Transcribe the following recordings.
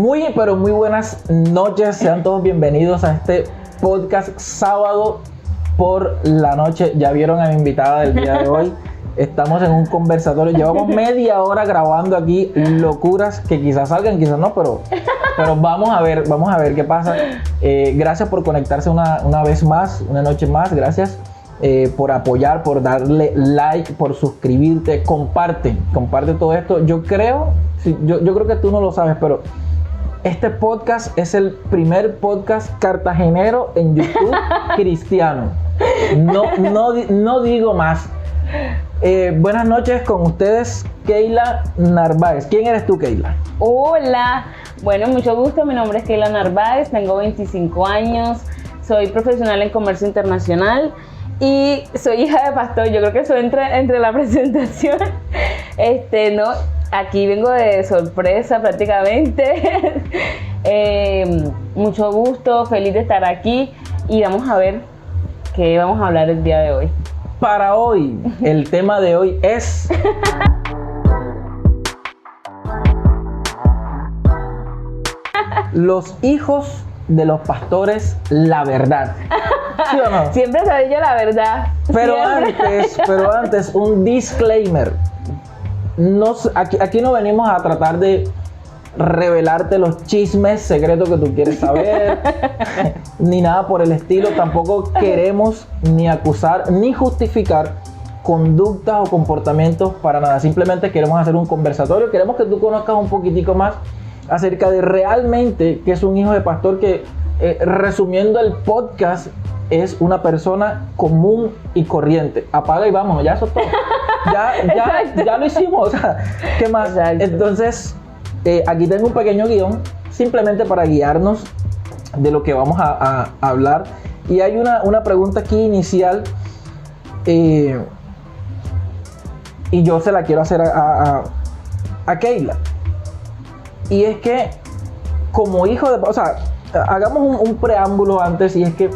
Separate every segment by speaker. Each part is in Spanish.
Speaker 1: Muy, pero muy buenas noches. Sean todos bienvenidos a este podcast sábado por la noche. Ya vieron a mi invitada del día de hoy. Estamos en un conversatorio. Llevamos media hora grabando aquí locuras que quizás salgan, quizás no, pero vamos a ver qué pasa. Gracias por conectarse una vez más, una noche más. Gracias por apoyar, por darle like, por suscribirte. Comparte todo esto. Yo creo que tú no lo sabes, pero este podcast es el primer podcast cartagenero en YouTube cristiano. No digo más. Buenas noches con ustedes, Keila Narváez. ¿Quién eres tú, Keila?
Speaker 2: Hola, bueno, mucho gusto. Mi nombre es Keila Narváez, tengo 25 años, soy profesional en comercio internacional y soy hija de pastor. Yo creo que eso entra entre la presentación. No, aquí vengo de sorpresa prácticamente. Mucho gusto, feliz de estar aquí y vamos a ver qué vamos a hablar el día de hoy.
Speaker 1: Para hoy, el tema de hoy es los hijos de los pastores, la verdad. ¿Sí o no?
Speaker 2: Siempre se ha dicho la verdad.
Speaker 1: Pero antes, un disclaimer. Aquí no venimos a tratar de revelarte los chismes secretos que tú quieres saber, ni nada por el estilo. Tampoco queremos ni acusar ni justificar conductas o comportamientos para nada. Simplemente queremos hacer un conversatorio. Queremos que tú conozcas un poquitico más acerca de realmente qué es un hijo de pastor, que resumiendo el podcast, es una persona común y corriente. Apaga y vámonos, ya eso es todo. Ya lo hicimos, o sea, ¿qué más?
Speaker 2: Exacto.
Speaker 1: Entonces, aquí tengo un pequeño guión, simplemente para guiarnos de lo que vamos a hablar. Y hay una pregunta aquí inicial, y yo se la quiero hacer a Keila. Y es que, como hijo de... O sea, hagamos un preámbulo antes, y es que,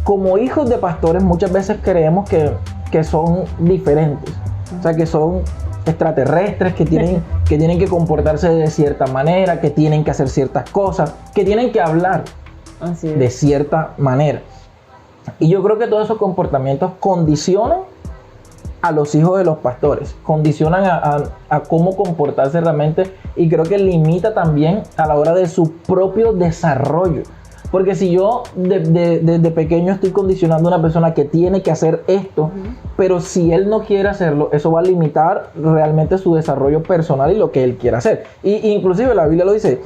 Speaker 1: como hijos de pastores, muchas veces creemos que son diferentes. O sea, que son extraterrestres, que tienen que comportarse de cierta manera, que tienen que hacer ciertas cosas, que tienen que hablar de cierta manera. Y yo creo que todos esos comportamientos condicionan a los hijos de los pastores, condicionan a cómo comportarse realmente, y creo que limita también a la hora de su propio desarrollo. Porque si yo desde pequeño estoy condicionando a una persona que tiene que hacer esto, pero si él no quiere hacerlo, eso va a limitar realmente su desarrollo personal y lo que él quiere hacer. Y inclusive la Biblia lo dice,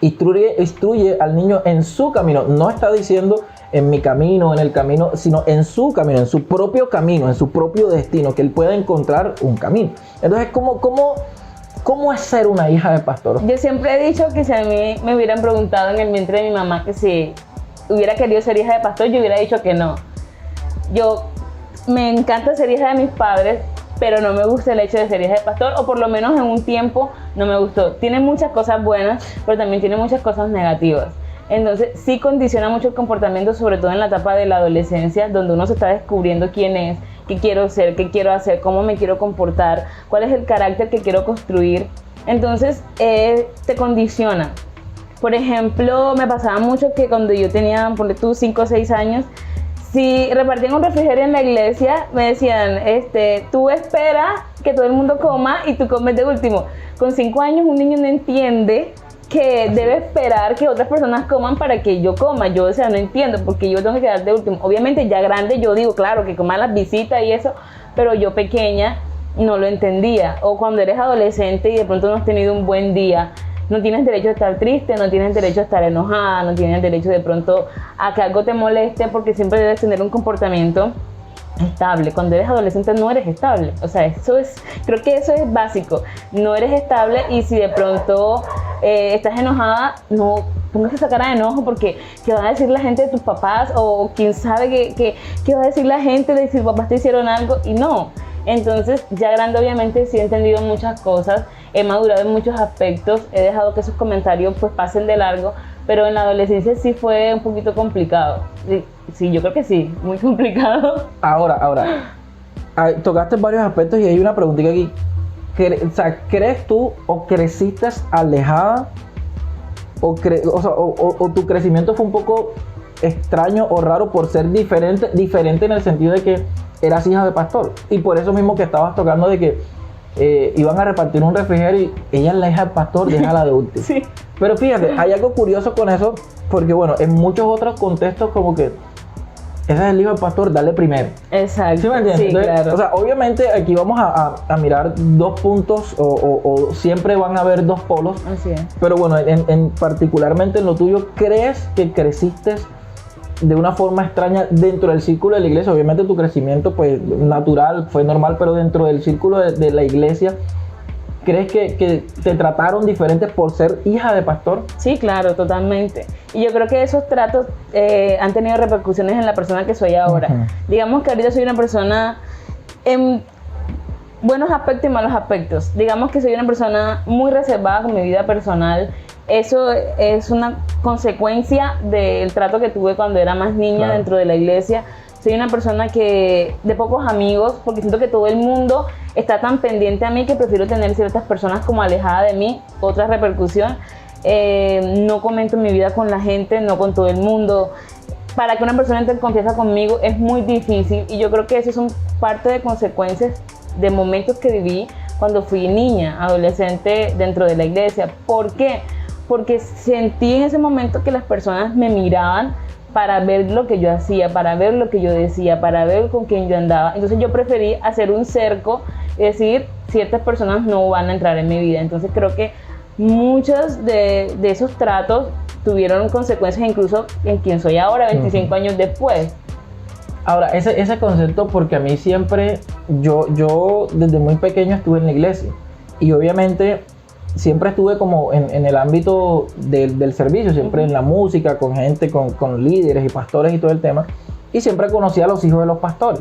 Speaker 1: instruye al niño en su camino. No está diciendo en mi camino, en el camino, sino en su camino, en su propio camino, en su propio destino, que él pueda encontrar un camino. Entonces, ¿cómo es ser una hija de pastor?
Speaker 2: Yo siempre he dicho que si a mí me hubieran preguntado en el vientre de mi mamá que si hubiera querido ser hija de pastor, yo hubiera dicho que no. Me encanta ser hija de mis padres, pero no me gusta el hecho de ser hija de pastor, o por lo menos en un tiempo no me gustó. Tiene muchas cosas buenas, pero también tiene muchas cosas negativas. Entonces sí condiciona mucho el comportamiento, sobre todo en la etapa de la adolescencia, donde uno se está descubriendo quién es, qué quiero ser, qué quiero hacer, cómo me quiero comportar, cuál es el carácter que quiero construir. Entonces te condiciona. Por ejemplo, me pasaba mucho que cuando yo tenía, ponle tú, 5 o 6 años, si repartían un refrigerio en la iglesia, me decían, tú espera que todo el mundo coma y tú comes de último. Con 5 años un niño no entiende que debe esperar que otras personas coman para que yo coma. Yo, no entiendo porque yo tengo que quedar de último. Obviamente ya grande yo digo, claro, que coman las visitas y eso, pero yo pequeña no lo entendía. O cuando eres adolescente y de pronto no has tenido un buen día, no tienes derecho a estar triste, no tienes derecho a estar enojada, no tienes derecho de pronto a que algo te moleste, porque siempre debes tener un comportamiento estable. Cuando eres adolescente no eres estable, o sea, creo que eso es básico, no eres estable. Y si de pronto estás enojada, no pongas esa cara de enojo, porque ¿qué va a decir la gente de tus papás? O quién sabe qué va a decir la gente de si tus papás te hicieron algo. Y no, entonces ya grande obviamente sí he entendido muchas cosas, he madurado en muchos aspectos, he dejado que esos comentarios pues pasen de largo, pero en la adolescencia sí fue un poquito complicado. Sí, yo creo que sí, muy complicado.
Speaker 1: Ahora, tocaste varios aspectos y hay una preguntita aquí. o sea, ¿crees tú o creciste alejada? O tu crecimiento fue un poco extraño o raro por ser diferente en el sentido de que eras hija de pastor. Y por eso mismo que estabas tocando de que iban a repartir un refrigerio y ella es la hija del pastor, déjala de último.
Speaker 2: Sí.
Speaker 1: Pero fíjate, hay algo curioso con eso, porque bueno, en muchos otros contextos como que ese es el hijo del pastor, dale primero.
Speaker 2: Exacto.
Speaker 1: ¿Sí me entiendes?
Speaker 2: Sí,
Speaker 1: Entonces,
Speaker 2: claro.
Speaker 1: o sea, obviamente aquí vamos a mirar dos puntos o siempre van a haber dos polos.
Speaker 2: Así es.
Speaker 1: Pero bueno, particularmente en lo tuyo, ¿crees que creciste de una forma extraña dentro del círculo de la iglesia? Obviamente tu crecimiento pues natural, fue normal, pero dentro del círculo de la iglesia, ¿crees que te trataron diferente por ser hija de pastor?
Speaker 2: Sí, claro, totalmente. Y yo creo que esos tratos han tenido repercusiones en la persona que soy ahora.
Speaker 1: Ujú.
Speaker 2: Digamos que ahorita soy una persona en buenos aspectos y malos aspectos. Digamos que soy una persona muy reservada con mi vida personal. Eso es una consecuencia del trato que tuve cuando era más niña
Speaker 1: Claro.
Speaker 2: dentro de la iglesia. Soy una persona que de pocos amigos, porque siento que todo el mundo está tan pendiente a mí que prefiero tener ciertas personas como alejada de mí. Otra repercusión, no comento mi vida con la gente, no con todo el mundo. Para que una persona entre en confianza conmigo es muy difícil y yo creo que eso son parte de consecuencias de momentos que viví cuando fui niña, adolescente dentro de la iglesia. ¿Por qué? Porque sentí en ese momento que las personas me miraban para ver lo que yo hacía, para ver lo que yo decía, para ver con quién yo andaba. Entonces yo preferí hacer un cerco y decir, ciertas personas no van a entrar en mi vida. Entonces creo que muchos de esos tratos tuvieron consecuencias incluso en quien soy ahora, 25 años después.
Speaker 1: Ahora, ese concepto, porque a mí siempre, yo desde muy pequeño estuve en la iglesia y obviamente siempre estuve como en el ámbito del servicio, siempre en la música, con gente, con líderes y pastores y todo el tema, y siempre conocí a los hijos de los pastores.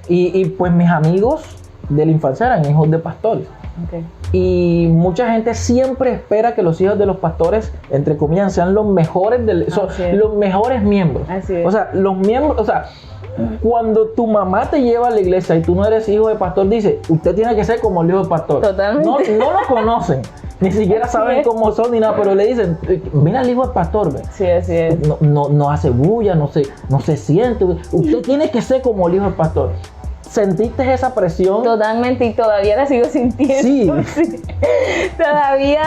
Speaker 1: y pues mis amigos de la infancia eran hijos de pastores.
Speaker 2: Okay.
Speaker 1: Y mucha gente siempre espera que los hijos de los pastores, entre comillas, sean los mejores, son los mejores miembros.
Speaker 2: Así es.
Speaker 1: O sea, los miembros, o sea, cuando tu mamá te lleva a la iglesia y tú no eres hijo de pastor, dice, usted tiene que ser como el hijo del pastor.
Speaker 2: Totalmente.
Speaker 1: No lo conocen, ni siquiera
Speaker 2: Así
Speaker 1: saben
Speaker 2: es.
Speaker 1: cómo son ni nada, pero le dicen, mira al hijo del pastor, ve.
Speaker 2: Sí, así es.
Speaker 1: No hace bulla, no se siente. Usted tiene que ser como el hijo del pastor. ¿Sentiste esa presión?
Speaker 2: Totalmente, y todavía la sigo sintiendo.
Speaker 1: Sí.
Speaker 2: Sí. Todavía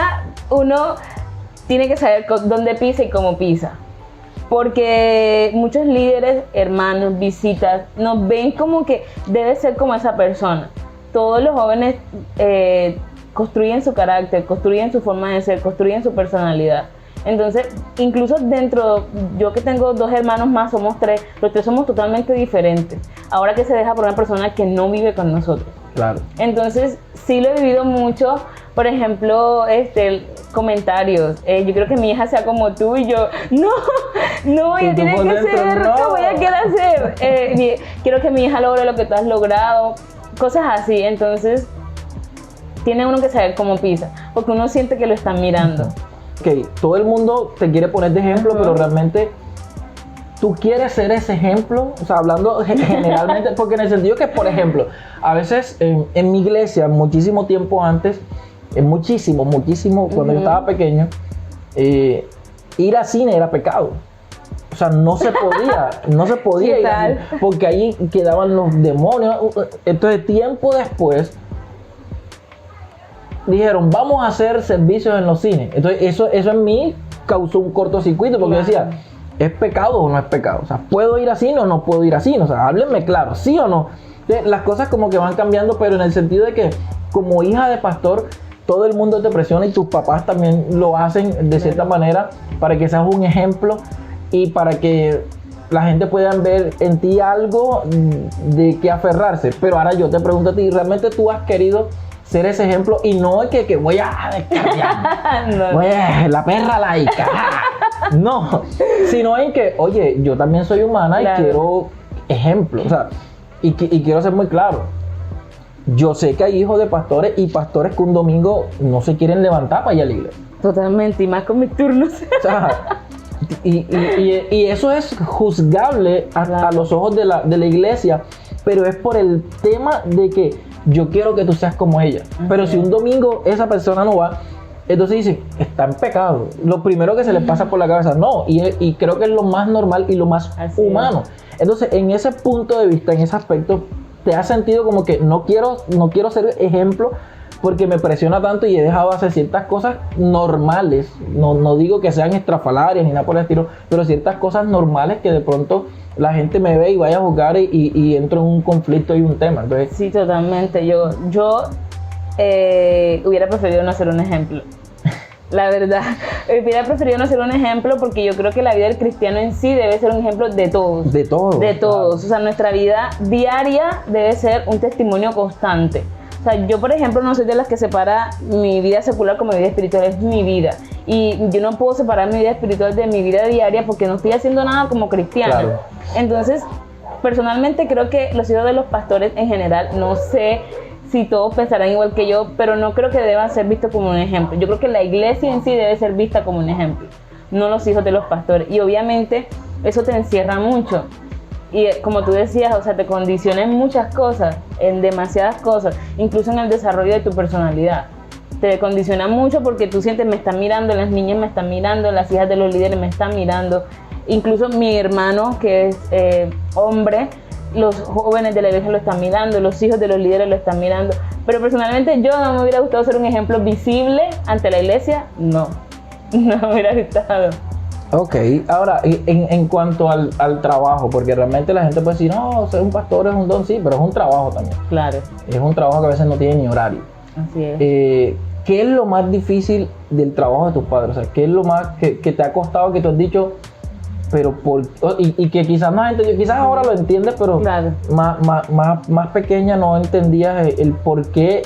Speaker 2: uno tiene que saber dónde pisa y cómo pisa. Porque muchos líderes, hermanos, visitas, nos ven como que debe ser como esa persona. Todos los jóvenes construyen su carácter, construyen su forma de ser, construyen su personalidad. Entonces, incluso dentro, yo que tengo 2 hermanos más, somos 3, los 3 somos totalmente diferentes. Ahora que se deja por una persona que no vive con nosotros.
Speaker 1: Claro.
Speaker 2: Entonces, sí lo he vivido mucho. Por ejemplo, comentarios. Yo creo que mi hija sea como tú y yo, no, ella tiene que ser,
Speaker 1: no.
Speaker 2: ¿qué voy a querer hacer? Quiero que mi hija logre lo que tú has logrado. Cosas así. Entonces, tiene uno que saber cómo pisa, porque uno siente que lo están mirando.
Speaker 1: Ok, todo el mundo te quiere poner de ejemplo, pero realmente tú quieres ser ese ejemplo, o sea, hablando generalmente, porque en el sentido que, por ejemplo, a veces en mi iglesia, muchísimo tiempo antes, muchísimo, cuando yo estaba pequeño, ir al cine era pecado. O sea, no se podía ir al cine, porque ahí quedaban los demonios. Entonces, tiempo después, dijeron, vamos a hacer servicios en los cines. Entonces, eso en mí causó un cortocircuito, porque yo decía, ¿es pecado o no es pecado? O sea, ¿puedo ir a cine o no puedo ir a cine? O sea, háblenme claro, ¿sí o no? Entonces, las cosas como que van cambiando, pero en el sentido de que, como hija de pastor, todo el mundo te presiona y tus papás también lo hacen de cierta manera para que seas un ejemplo y para que la gente pueda ver en ti algo de que aferrarse. Pero ahora yo te pregunto a ti, ¿realmente tú has querido ser ese ejemplo? Y no es que voy a descargar, no. La perra laica, no, sino en que, oye, yo también soy humana, claro, y quiero ejemplo, o sea, y quiero ser muy claro. Yo sé que hay hijos de pastores y pastores que un domingo no se quieren levantar para ir a la iglesia.
Speaker 2: Totalmente, y más con mis turnos.
Speaker 1: O sea, y eso es juzgable a los ojos de la iglesia, pero es por el tema de que yo quiero que tú seas como ella. Pero si un domingo esa persona no va, entonces dicen, está en pecado. Lo primero que se les pasa por la cabeza, no, y creo que es lo más normal y lo más
Speaker 2: Así
Speaker 1: humano. Entonces, en ese punto de vista, en ese aspecto, te has sentido como que no quiero ser ejemplo porque me presiona tanto y he dejado de hacer ciertas cosas normales. No digo que sean estrafalarias ni nada por el estilo, pero ciertas cosas normales que de pronto la gente me ve y vaya a juzgar y entro en un conflicto y un tema. Entonces,
Speaker 2: Sí, totalmente. Yo hubiera preferido no ser un ejemplo. La verdad, hubiera preferido no ser un ejemplo porque yo creo que la vida del cristiano en sí debe ser un ejemplo de todos.
Speaker 1: de todo.
Speaker 2: De todos.
Speaker 1: Claro.
Speaker 2: O sea, nuestra vida diaria debe ser un testimonio constante. O sea, yo, por ejemplo, no soy de las que separa mi vida secular como mi vida espiritual, es mi vida. Y yo no puedo separar mi vida espiritual de mi vida diaria porque no estoy haciendo nada como cristiana.
Speaker 1: Claro.
Speaker 2: Entonces, personalmente creo que los hijos de los pastores en general, no sé si todos pensarán igual que yo, pero no creo que deban ser vistos como un ejemplo. Yo creo que la iglesia en sí debe ser vista como un ejemplo, no los hijos de los pastores. Y obviamente eso te encierra mucho. Y como tú decías, o sea, te condiciona en muchas cosas, en demasiadas cosas, incluso en el desarrollo de tu personalidad. Te condiciona mucho porque tú sientes, me están mirando, las niñas me están mirando, las hijas de los líderes me están mirando. Incluso mi hermano, que es hombre, los jóvenes de la iglesia lo están mirando, los hijos de los líderes lo están mirando. Pero personalmente yo no me hubiera gustado ser un ejemplo visible ante la iglesia, no me hubiera gustado.
Speaker 1: Ok, ahora en cuanto al trabajo, porque realmente la gente puede decir, no, ser un pastor es un don, sí, pero es un trabajo también.
Speaker 2: Claro,
Speaker 1: Es un trabajo que a veces no tiene ni horario.
Speaker 2: así es.
Speaker 1: ¿Qué es lo más difícil del trabajo de tus padres? O sea, ¿qué es lo más que te ha costado, que tú has dicho, pero y que quizás más gente, quizás ahora lo entiendes, pero
Speaker 2: Claro.
Speaker 1: más pequeña no entendías el por qué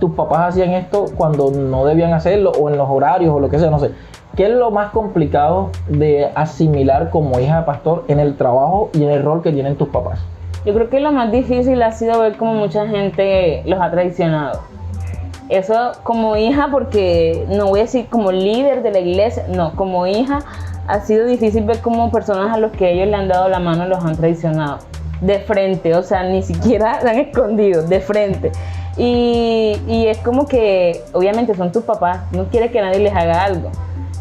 Speaker 1: tus papás hacían esto cuando no debían hacerlo, o en los horarios, o lo que sea, no sé. ¿Qué es lo más complicado de asimilar como hija de pastor en el trabajo y en el rol que tienen tus papás?
Speaker 2: Yo creo que lo más difícil ha sido ver cómo mucha gente los ha traicionado. Eso como hija, porque no voy a decir como líder de la iglesia, no, como hija ha sido difícil ver cómo personas a los que ellos le han dado la mano los han traicionado. De frente, o sea, ni siquiera se han escondido, de frente. Y es como que, obviamente son tus papás, no quieres que nadie les haga algo.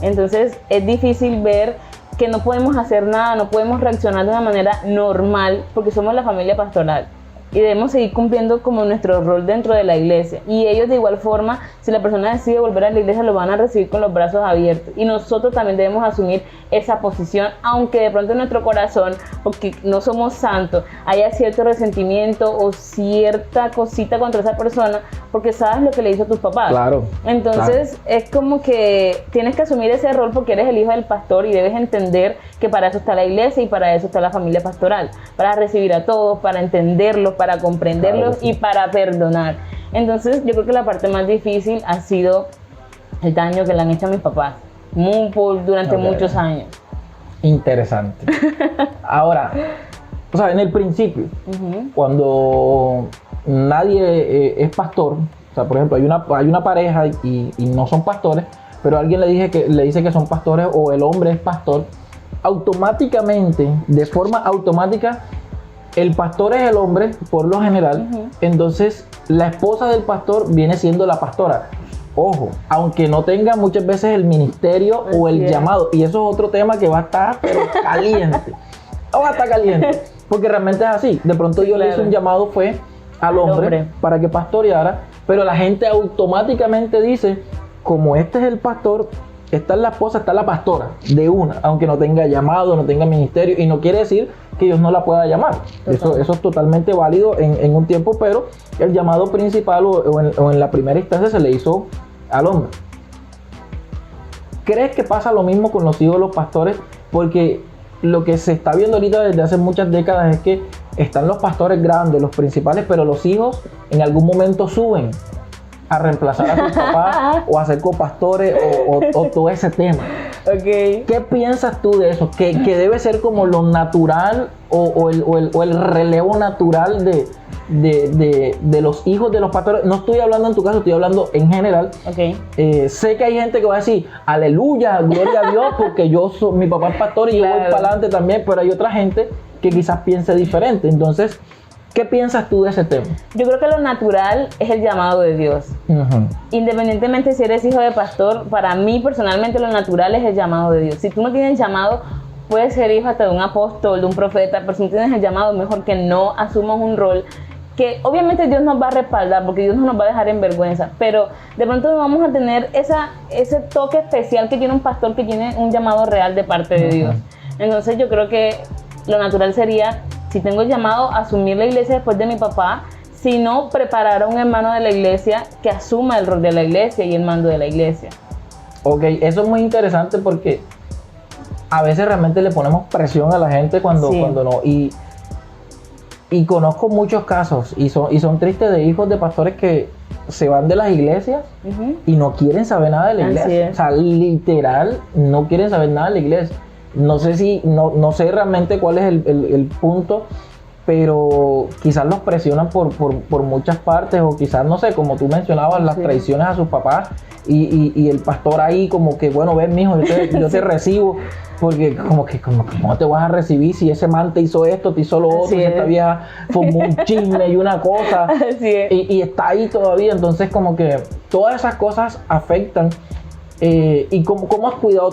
Speaker 2: Entonces es difícil ver que no podemos hacer nada, no podemos reaccionar de una manera normal porque somos la familia pastoral y debemos seguir cumpliendo como nuestro rol dentro de la iglesia. Y ellos de igual forma, si la persona decide volver a la iglesia, lo van a recibir con los brazos abiertos. Y nosotros también debemos asumir esa posición, aunque de pronto en nuestro corazón, porque no somos santos, haya cierto resentimiento o cierta cosita contra esa persona, porque sabes lo que le hizo a tus papás.
Speaker 1: Claro.
Speaker 2: Entonces es como que tienes que asumir ese rol porque eres el hijo del pastor y debes entender que para eso está la iglesia y para eso está la familia pastoral, para recibir a todos, para entenderlos, para comprenderlos,
Speaker 1: Claro, sí.
Speaker 2: y para perdonar. Entonces yo creo que la parte más difícil ha sido el daño que le han hecho a mis papás durante
Speaker 1: Ok.
Speaker 2: muchos años.
Speaker 1: Interesante. Ahora, o sea, en el principio,
Speaker 2: Ujú.
Speaker 1: cuando nadie es pastor, o sea, por ejemplo, hay una pareja y no son pastores, pero alguien le dice que son pastores, o el hombre es pastor, automáticamente, de forma automática, el pastor es el hombre, por lo general.
Speaker 2: Ujú.
Speaker 1: Entonces la esposa del pastor viene siendo la pastora. Ojo, aunque no tenga muchas veces el ministerio o el
Speaker 2: Así es.
Speaker 1: llamado, y eso es otro tema que va a estar pero caliente. Va a estar caliente, porque realmente es así. De pronto
Speaker 2: Sí,
Speaker 1: yo le hice
Speaker 2: claro.
Speaker 1: un llamado fue al hombre para que pastoreara, pero la gente automáticamente dice, como este es el pastor, esta es la esposa, está la pastora, de una, aunque no tenga llamado, no tenga ministerio, y no quiere decir que Dios no la pueda llamar. Eso es totalmente válido en un tiempo, pero el llamado principal o en la primera instancia se le hizo al hombre. ¿Crees que pasa lo mismo con los hijos de los pastores? Porque lo que se está viendo ahorita desde hace muchas décadas es que están los pastores grandes, los principales, pero los hijos en algún momento suben a reemplazar a sus papás o a ser copastores o todo ese tema.
Speaker 2: Ok.
Speaker 1: ¿Qué piensas tú de eso? ¿Que debe ser como lo natural o el relevo natural de los hijos de los pastores? No estoy hablando en tu caso, estoy hablando en general.
Speaker 2: Ok.
Speaker 1: Sé que hay gente que va a decir, aleluya, gloria a Dios, porque mi papá es pastor y yo voy
Speaker 2: Claro.
Speaker 1: para adelante también, pero hay otra gente que quizás piense diferente. Entonces, ¿Qué piensas tú de ese tema?
Speaker 2: Yo creo que lo natural es el llamado de Dios.
Speaker 1: Uh-huh.
Speaker 2: Independientemente si eres hijo de pastor, para mí personalmente lo natural es el llamado de Dios. Si tú no tienes llamado, puedes ser hijo hasta de un apóstol, de un profeta, pero si no tienes el llamado, mejor que no asumas un rol que obviamente Dios nos va a respaldar, porque Dios no nos va a dejar en vergüenza, pero de pronto no vamos a tener ese toque especial que tiene un pastor que tiene un llamado real de parte de Dios. Entonces yo creo que lo natural sería, si tengo el llamado, asumir la iglesia después de mi papá, si no, preparar a un hermano de la iglesia que asuma el rol de la iglesia y el mando de la iglesia.
Speaker 1: Ok, eso es muy interesante porque a veces realmente le ponemos presión a la gente cuando no. Y conozco muchos casos y son tristes de hijos de pastores que se van de las iglesias y no quieren saber nada de la iglesia. O sea, literal, no quieren saber nada de la iglesia. No sé realmente cuál es el punto, pero quizás los presionan por muchas partes, o quizás, no sé, como tú mencionabas, las traiciones a sus papás y el pastor ahí como que, bueno, ven, mijo, yo te recibo, porque como que ¿cómo te vas a recibir si ese man te hizo esto, te hizo lo otro, esta vieja formó un chisme y una cosa, y está ahí todavía? Entonces como que todas esas cosas afectan. ¿Y cómo has cuidado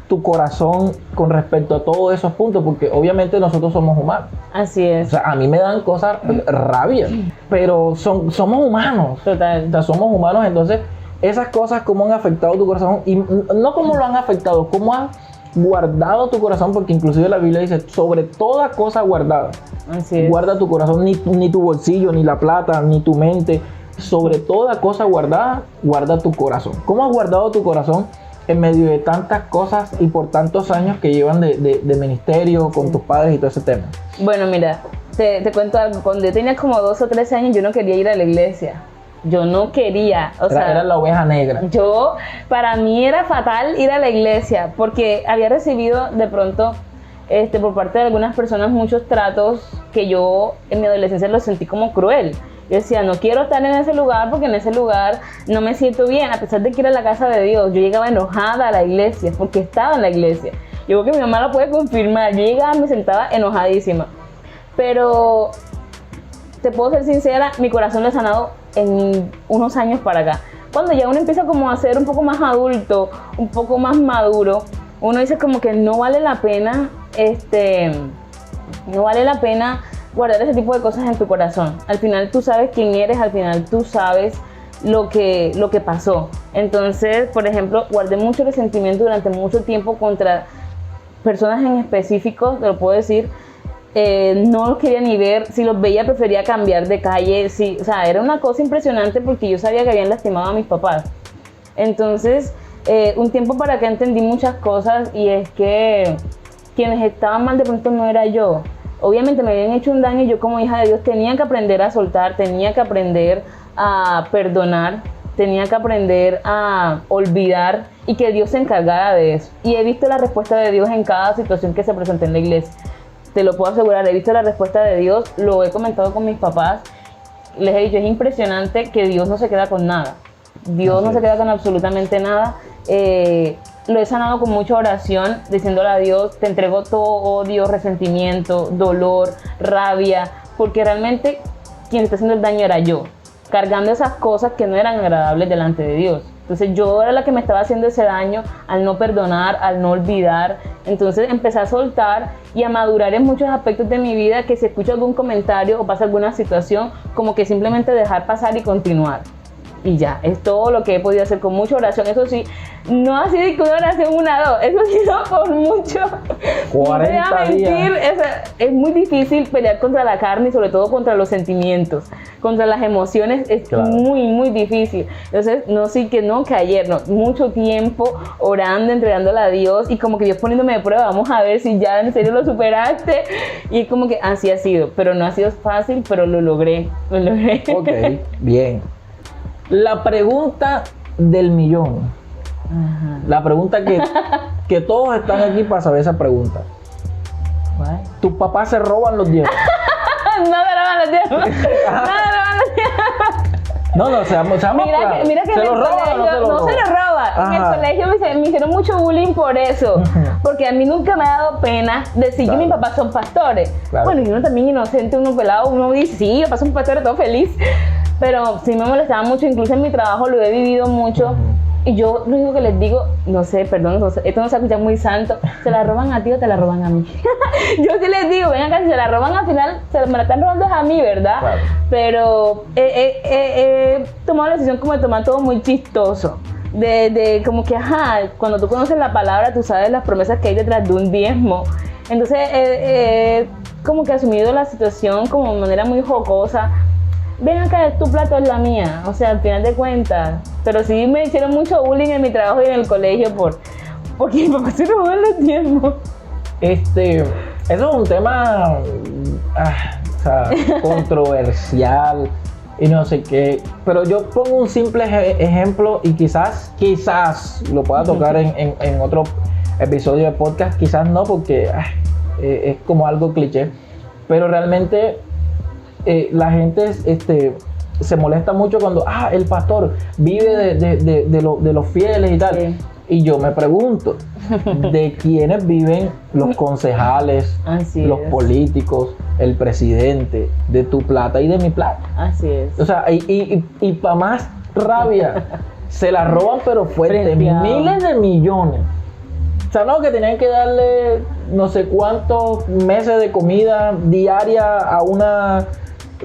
Speaker 1: tu corazón con respecto a todos esos puntos? Porque obviamente nosotros somos humanos.
Speaker 2: Así es.
Speaker 1: O sea, a mí me dan cosas rabia, pero somos humanos.
Speaker 2: Total.
Speaker 1: O sea, somos humanos, entonces esas cosas cómo han afectado tu corazón, y no cómo lo han afectado, cómo han guardado tu corazón, porque inclusive la Biblia dice, sobre toda cosa guardada.
Speaker 2: Así es.
Speaker 1: Guarda tu corazón, ni tu bolsillo, ni la plata, ni tu mente. Sobre toda cosa guardada, guarda tu corazón. ¿Cómo has guardado tu corazón en medio de tantas cosas y por tantos años que llevan de ministerio con tus padres y todo ese tema?
Speaker 2: Bueno, mira, te cuento algo. Cuando yo tenía como 2 o 3 años, yo no quería ir a la iglesia. Yo no quería,
Speaker 1: era la oveja negra.
Speaker 2: Para mí era fatal ir a la iglesia, porque había recibido de pronto por parte de algunas personas muchos tratos que yo en mi adolescencia los sentí como cruel. Yo decía, no quiero estar en ese lugar porque en ese lugar no me siento bien, a pesar de que era la casa de Dios. Yo llegaba enojada a la iglesia porque estaba en la iglesia. Yo creo que mi mamá lo puede confirmar. Yo llegaba y me sentaba enojadísima. Pero te puedo ser sincera, mi corazón lo he sanado en unos años para acá. Cuando ya uno empieza como a ser un poco más adulto, un poco más maduro, uno dice como que no vale la pena, guardar ese tipo de cosas en tu corazón. Al final tú sabes quién eres, al final tú sabes lo que pasó. Entonces, por ejemplo, guardé mucho resentimiento durante mucho tiempo contra personas en específico, te lo puedo decir. No los quería ni ver, si los veía prefería cambiar de calle, o sea, era una cosa impresionante porque yo sabía que habían lastimado a mis papás. Entonces, un tiempo para acá entendí muchas cosas, y es que quienes estaban mal de pronto no era yo. Obviamente me habían hecho un daño y yo como hija de Dios tenía que aprender a soltar, tenía que aprender a perdonar, tenía que aprender a olvidar, y que Dios se encargara de eso. Y he visto la respuesta de Dios en cada situación que se presentó en la iglesia. Te lo puedo asegurar, he visto la respuesta de Dios, lo he comentado con mis papás, les he dicho, es impresionante que Dios no se queda con nada. Dios no se queda con absolutamente nada. Lo he sanado con mucha oración, diciéndole a Dios, te entrego todo odio, resentimiento, dolor, rabia, porque realmente quien está haciendo el daño era yo, cargando esas cosas que no eran agradables delante de Dios. Entonces yo era la que me estaba haciendo ese daño al no perdonar, al no olvidar. Entonces empecé a soltar y a madurar en muchos aspectos de mi vida, que si escucho algún comentario o pasa alguna situación, como que simplemente dejar pasar y continuar. Y ya, es todo lo que he podido hacer con mucha oración. Eso sí, no ha sido una oración 1, 2, eso ha sido por mucho.
Speaker 1: 40 días.
Speaker 2: Es muy difícil pelear contra la carne y sobre todo contra los sentimientos, contra las emociones, es muy, muy difícil. Entonces, que ayer, mucho tiempo orando, entregándole a Dios, y como que Dios poniéndome de prueba, vamos a ver si ya en serio lo superaste. Y como que así ha sido, pero no ha sido fácil, pero lo logré.
Speaker 1: Ok, bien. La pregunta del millón.
Speaker 2: Ajá.
Speaker 1: La pregunta que todos están aquí para saber esa pregunta.
Speaker 2: ¿Cuál?
Speaker 1: ¿Tus papás se roban los diezmos?
Speaker 2: No se roban los diezmos.
Speaker 1: No, seamos claros.
Speaker 2: Mira que
Speaker 1: ¿Se
Speaker 2: en
Speaker 1: lo
Speaker 2: el
Speaker 1: roban
Speaker 2: colegio
Speaker 1: o no se lo roban?
Speaker 2: no se lo roba. En el colegio me hicieron mucho bullying por eso. porque a mí nunca me ha dado pena decir
Speaker 1: Claro.
Speaker 2: que mis papás son pastores.
Speaker 1: Claro.
Speaker 2: Bueno, y uno también inocente, uno pelado, uno dice, sí, mis papás son pastores, todo feliz. Pero sí me molestaba mucho, incluso en mi trabajo lo he vivido mucho. Y yo lo único que les digo, no sé, perdón, no sé, esto no se escucha muy santo, ¿se la roban a ti o te la roban a mí? Yo sí les digo, vengan acá, si se la roban al final, me la están robando es a mí, ¿verdad?
Speaker 1: Claro.
Speaker 2: Pero he tomado la decisión como de tomar todo muy chistoso. De como que, ajá, cuando tú conoces la palabra, tú sabes las promesas que hay detrás de un diezmo. Entonces, como que he asumido la situación como de manera muy jocosa. Ven acá, tu plato es la mía, o sea, al final de cuentas. Pero sí me hicieron mucho bullying en mi trabajo y en el colegio porque mi papá se robó los diezmos.
Speaker 1: Eso es un tema o sea, controversial y no sé qué. Pero yo pongo un simple ejemplo y quizás lo pueda tocar en otro episodio de podcast. Quizás no, porque es como algo cliché. Pero realmente la gente se molesta mucho cuando el pastor vive de los fieles y tal.
Speaker 2: Sí.
Speaker 1: Y yo me pregunto, ¿de quiénes viven los concejales,
Speaker 2: Así
Speaker 1: los
Speaker 2: es.
Speaker 1: políticos, el presidente, de tu plata y de mi plata?
Speaker 2: Así es.
Speaker 1: O sea, y para más rabia, se la roban pero fuerte,
Speaker 2: Preciado.
Speaker 1: miles de millones. O sea, no, que tenían que darle no sé cuántos meses de comida diaria a una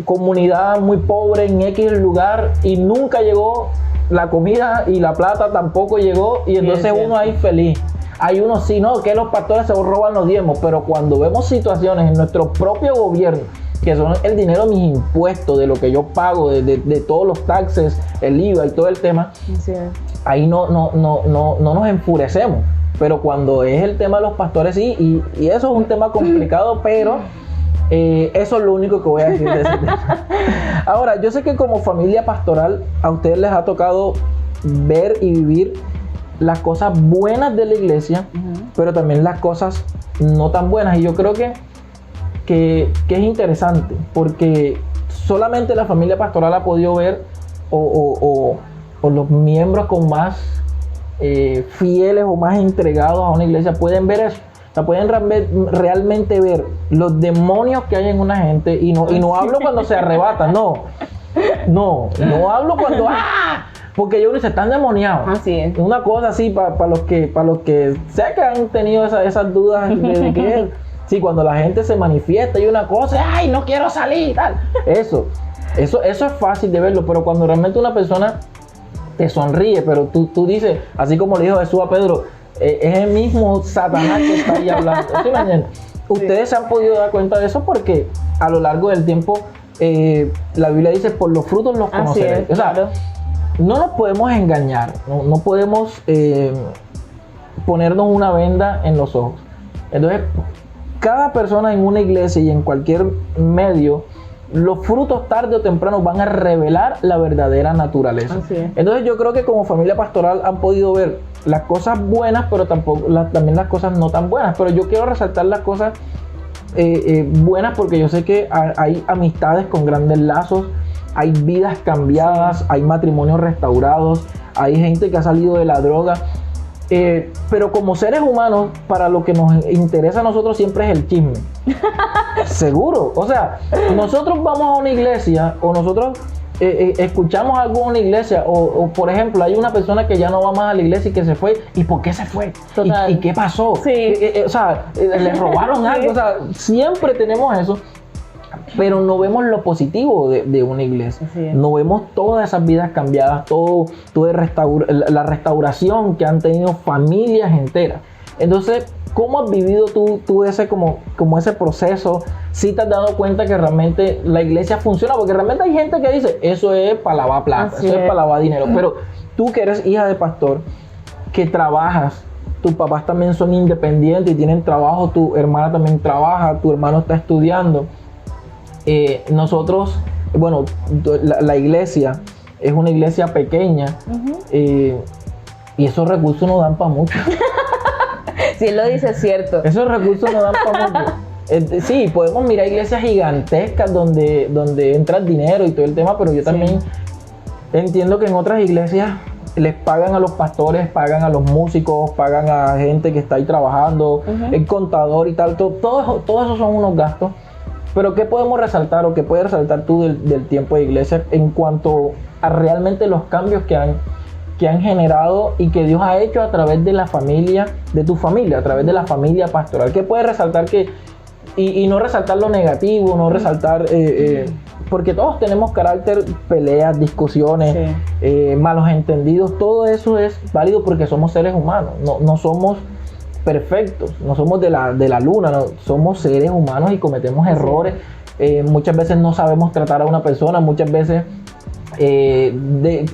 Speaker 1: comunidad muy pobre en X lugar y nunca llegó la comida y la plata tampoco llegó y entonces
Speaker 2: es
Speaker 1: uno
Speaker 2: cierto.
Speaker 1: ahí feliz. Hay unos sí, no, que los pastores se roban los diezmos, pero cuando vemos situaciones en nuestro propio gobierno, que son el dinero de mis impuestos, de lo que yo pago, de todos los taxes, el IVA y todo el tema,
Speaker 2: Así es.
Speaker 1: ahí no nos enfurecemos. Pero cuando es el tema de los pastores, sí, y eso es un tema complicado, pero eso es lo único que voy a decir de ese tema. Ahora, yo sé que como familia pastoral a ustedes les ha tocado ver y vivir las cosas buenas de la iglesia, pero también las cosas no tan buenas. Y yo creo que es interesante, porque solamente la familia pastoral ha podido ver, o los miembros con más fieles o más entregados a una iglesia pueden ver eso. O sea, pueden realmente ver los demonios que hay en una gente, y no hablo cuando se arrebatan, no hablo cuando porque ellos se están demoniados.
Speaker 2: Así es.
Speaker 1: Una cosa así para los que sé que han tenido esas dudas de que sí, cuando la gente se manifiesta y una cosa, ay, no quiero salir y tal. Eso es fácil de verlo, pero cuando realmente una persona te sonríe, pero tú dices, así como le dijo Jesús a Pedro, es el mismo Satanás que está ahí hablando. ¿Sí me entienden? Ustedes se han podido dar cuenta de eso porque a lo largo del tiempo la Biblia dice, por los frutos los
Speaker 2: Así
Speaker 1: conoceréis.
Speaker 2: es,
Speaker 1: O sea,
Speaker 2: claro.
Speaker 1: no nos podemos engañar, no podemos ponernos una venda en los ojos. Entonces, cada persona en una iglesia y en cualquier medio, los frutos tarde o temprano van a revelar la verdadera naturaleza.
Speaker 2: Así es.
Speaker 1: Entonces yo creo que como familia pastoral han podido ver las cosas buenas, pero también las cosas no tan buenas. Pero yo quiero resaltar las cosas buenas, porque yo sé que hay amistades con grandes lazos, hay vidas cambiadas, hay matrimonios restaurados, hay gente que ha salido de la droga. Pero como seres humanos, para lo que nos interesa a nosotros siempre es el chisme. Seguro. O sea, nosotros vamos a una iglesia o nosotros escuchamos algo en una iglesia o por ejemplo, hay una persona que ya no va más a la iglesia y que se fue. ¿Y por qué se fue?
Speaker 2: Total.
Speaker 1: ¿Y qué pasó?
Speaker 2: Sí.
Speaker 1: O sea, le robaron algo. O sea, siempre tenemos eso. Pero no vemos lo positivo de una iglesia.
Speaker 2: Así es.
Speaker 1: No vemos todas esas vidas cambiadas, todo la restauración que han tenido familias enteras. Entonces, ¿cómo has vivido tú ese como ese proceso? ¿Sí te has dado cuenta que realmente la iglesia funciona? Porque realmente hay gente que dice, eso es para lavar plata,
Speaker 2: Así
Speaker 1: eso es
Speaker 2: es.
Speaker 1: para lavar dinero. Pero tú que eres hija de pastor, que trabajas, tus papás también son independientes y tienen trabajo, tu hermana también trabaja, tu hermano está estudiando. Nosotros, bueno, la iglesia es una iglesia pequeña, y esos recursos no dan para mucho.
Speaker 2: Si él lo dice, es cierto.
Speaker 1: Esos recursos no dan para mucho. Sí, podemos mirar iglesias gigantescas donde entra el dinero y todo el tema, pero yo también entiendo que en otras iglesias les pagan a los pastores, pagan a los músicos, pagan a gente que está ahí trabajando, el contador y tal, todo eso son unos gastos. Pero ¿qué podemos resaltar o qué puedes resaltar tú del tiempo de iglesia en cuanto a realmente los cambios que han generado y que Dios ha hecho a través de la familia, de tu familia, a través de la familia pastoral? ¿Qué puedes resaltar y no resaltar lo negativo, no resaltar, porque todos tenemos carácter, peleas, discusiones, malos entendidos, todo eso es válido porque somos seres humanos, no somos perfectos, no somos de la luna, no, somos seres humanos y cometemos errores. Muchas veces no sabemos tratar a una persona, muchas veces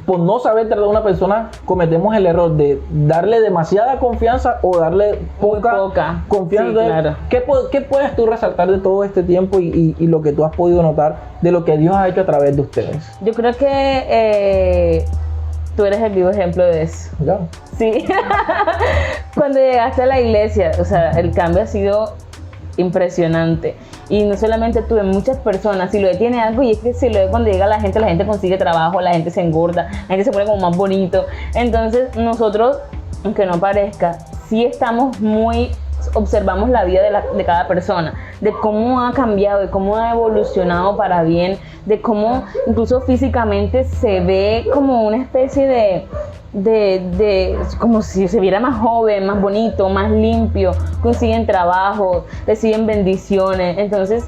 Speaker 1: por no saber tratar a una persona cometemos el error de darle demasiada confianza o darle poca confianza.
Speaker 2: Sí, claro.
Speaker 1: ¿Qué puedes tú resaltar de todo este tiempo y lo que tú has podido notar de lo que Dios ha hecho a través de ustedes?
Speaker 2: Yo creo que tú eres el vivo ejemplo de eso.
Speaker 1: ¿Ya?
Speaker 2: Sí. Cuando llegaste a la iglesia, o sea, el cambio ha sido impresionante. Y no solamente tú, muchas personas, si lo tiene algo, y es que si lo ve cuando llega la gente consigue trabajo, la gente se engorda, la gente se pone como más bonito. Entonces nosotros, aunque no parezca, sí observamos la vida de cada persona, de cómo ha cambiado, de cómo ha evolucionado para bien, de cómo incluso físicamente se ve como una especie de como si se viera más joven, más bonito, más limpio, consiguen trabajo, reciben bendiciones. Entonces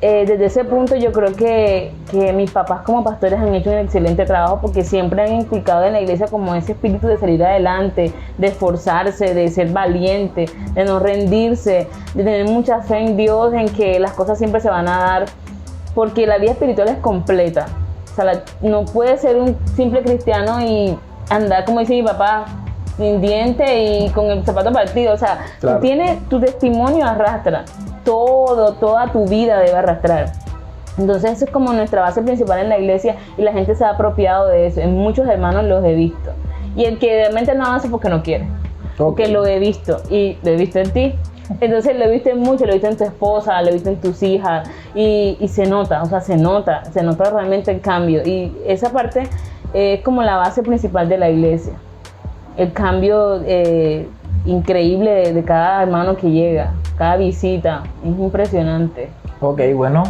Speaker 2: desde ese punto yo creo que mis papás como pastores han hecho un excelente trabajo porque siempre han inculcado en la iglesia como ese espíritu de salir adelante, de esforzarse, de ser valiente, de no rendirse, de tener mucha fe en Dios, en que las cosas siempre se van a dar, porque la vida espiritual es completa. O sea, no puede ser un simple cristiano y andar, como dice mi papá, sin diente y con el zapato partido. O sea,
Speaker 1: claro,
Speaker 2: tu testimonio arrastra. Toda tu vida debe arrastrar. Entonces eso es como nuestra base principal en la iglesia y la gente se ha apropiado de eso. En muchos hermanos los he visto. Y el que realmente no avanza porque no quiere. Porque lo he visto y lo he visto en ti. Entonces lo he visto en mucho, lo he visto en tu esposa, lo he visto en tus hijas y se nota, o sea, se nota realmente el cambio. Y esa parte es como la base principal de la iglesia. El cambio increíble de cada hermano que llega, cada visita, es impresionante.
Speaker 1: Ok, bueno,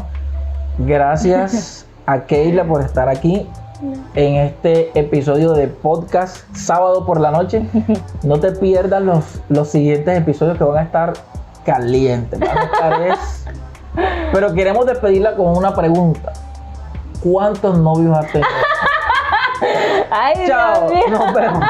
Speaker 1: gracias a Keila por estar aquí en este episodio de podcast sábado por la noche. No te pierdas los siguientes episodios que van a estar calientes, pero queremos despedirla con una pregunta: ¿cuántos novios has tenido?
Speaker 2: Ay,
Speaker 1: Chao,
Speaker 2: Dios mío.
Speaker 1: nos vemos.